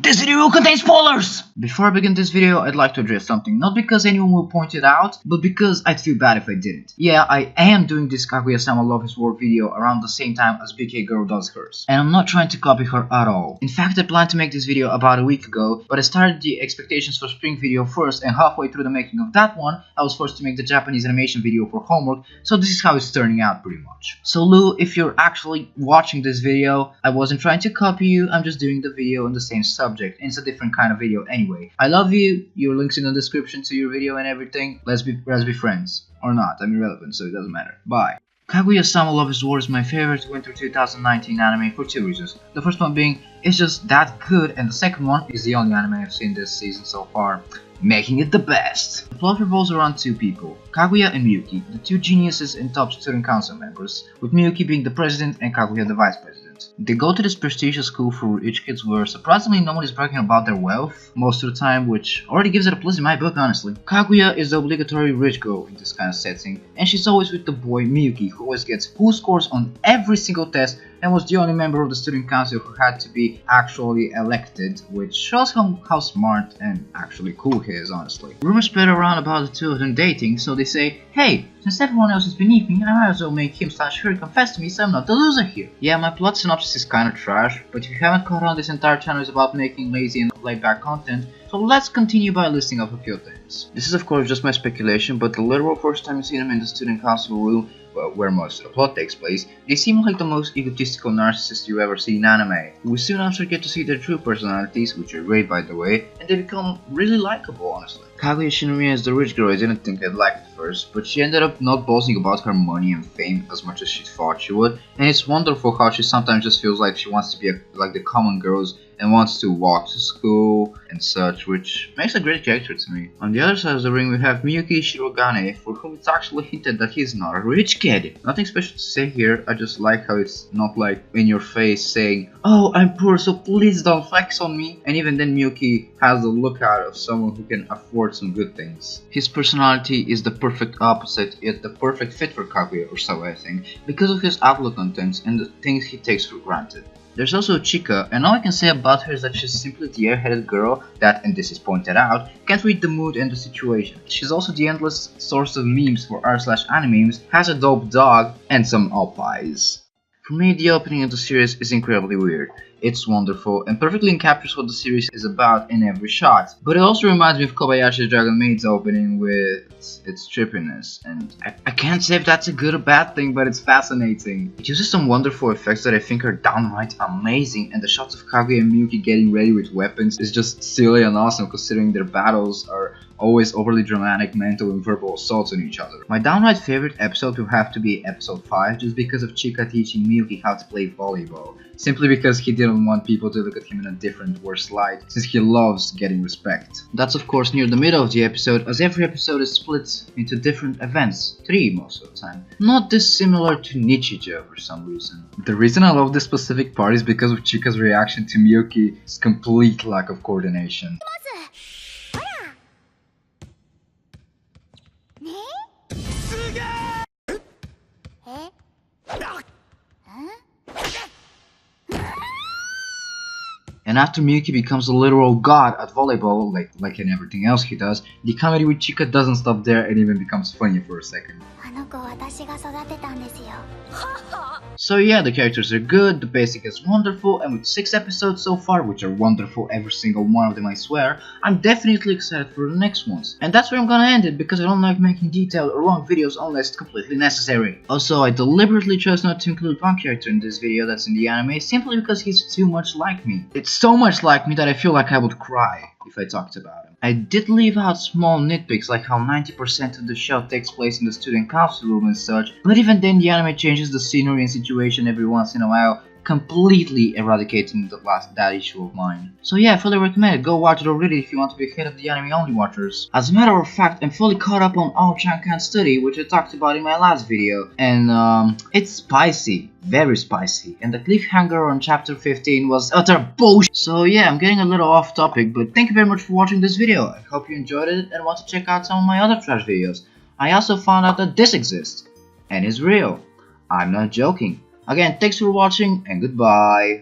This video will contain spoilers! Before I begin this video, I'd like to address something, not because anyone will point it out, but because I'd feel bad if I didn't. Yeah, I am doing this Kaguya-Sama Love His War video around the same time as BK Girl does hers, and I'm not trying to copy her at all. In fact, I planned to make this video about a week ago, but I started the expectations for spring video first, and halfway through the making of that one, I was forced to make the Japanese animation video for homework, so this is how it's turning out pretty much. So Lou, if you're actually watching this video, I wasn't trying to copy you, I'm just doing the video on the same subject, and it's a different kind of video anyway. I love you, your link's in the description to your video and everything. Let's be friends. Or not, I'm irrelevant, so it doesn't matter. Bye. Kaguya-Sama Love His War is my favorite winter 2019 anime for two reasons. The first one being, it's just that good, and the second one is the only anime I've seen this season so far, making it the best. The plot revolves around two people, Kaguya and Miyuki, the two geniuses and top student council members, with Miyuki being the president and Kaguya the vice president. They go to this prestigious school for rich kids where surprisingly no one is bragging about their wealth most of the time, which already gives it a plus in my book, honestly. Kaguya is the obligatory rich girl in this kind of setting, and she's always with the boy Miyuki, who always gets full scores on every single test and was the only member of the student council who had to be actually elected, which shows how smart and actually cool he is, honestly. Rumors spread around about the two of them dating, so they say, hey, since everyone else is beneath me, I might as well make him/her confess to me so I'm not the loser here. Yeah, my plot synopsis is kinda trash, but if you haven't caught on, this entire channel is about making lazy and laid-back content, so let's continue by listing off a few things. This is of course just my speculation, but the literal first time you see them in the student council room, where most of the plot takes place, they seem like the most egotistical narcissists you ever see in anime. We soon after get to see their true personalities, which are great by the way, and they become really likable, honestly. Kaguya Shinomiya is the rich girl I didn't think I'd like at first, but she ended up not boasting about her money and fame as much as she thought she would, and it's wonderful how she sometimes just feels like she wants to be like the common girls and wants to walk to school and such, which makes a great character to me. On the other side of the ring we have Miyuki Shirogane, for whom it's actually hinted that he's not a rich kid. Nothing special to say here, I just like how it's not like in your face saying, oh, I'm poor so please don't flex on me, and even then Miyuki has the look out of someone who can afford some good things. His personality is the perfect opposite, yet the perfect fit for Kaguya, or so I think, because of his outlook on things and the things he takes for granted. There's also Chika, and all I can say about her is that she's simply the airheaded girl that, and this is pointed out, can't read the mood and the situation. She's also the endless source of memes for r/animemes, has a dope dog, and some oppies. For me, the opening of the series is incredibly weird. It's wonderful and perfectly encaptures what the series is about in every shot. But it also reminds me of Kobayashi's Dragon Maid's opening with its trippiness, and I can't say if that's a good or bad thing, but it's fascinating. It uses some wonderful effects that I think are downright amazing, and the shots of Kaguya and Miyuki getting ready with weapons is just silly and awesome considering their battles are always overly dramatic mental and verbal assaults on each other. My downright favorite episode will have to be episode 5 just because of Chika teaching Miyuki how to play volleyball. Simply because he didn't want people to look at him in a different, worse light, since he loves getting respect. That's of course near the middle of the episode, as every episode is split into different events, 3 most of the time. Not dissimilar to Nichijou for some reason. The reason I love this specific part is because of Chika's reaction to Miyuki's complete lack of coordination. And after Miyuki becomes a literal god at volleyball, like in everything else he does, the comedy with Chika doesn't stop there and even becomes funny for a second. So yeah, the characters are good, the basic is wonderful, and with 6 episodes so far, which are wonderful every single one of them I swear, I'm definitely excited for the next ones. And that's where I'm gonna end it, because I don't like making detailed or long videos unless it's completely necessary. Also, I deliberately chose not to include one character in this video that's in the anime, simply because he's too much like me. It's so much like me that I feel like I would cry if I talked about him. I did leave out small nitpicks like how 90% of the show takes place in the student council room and such, but even then the anime changes the scenery and situation every once in a while, completely eradicating that issue of mine. So yeah, I fully recommend it, go watch it already if you want to be ahead of the anime only watchers. As a matter of fact, I'm fully caught up on All-Chan Can't Study, which I talked about in my last video, and it's spicy, very spicy, and the cliffhanger on chapter 15 was utter bullshit. So yeah, I'm getting a little off topic, but thank you very much for watching this video. I hope you enjoyed it and want to check out some of my other trash videos. I also found out that this exists, and is real. I'm not joking. Again, thanks for watching and goodbye.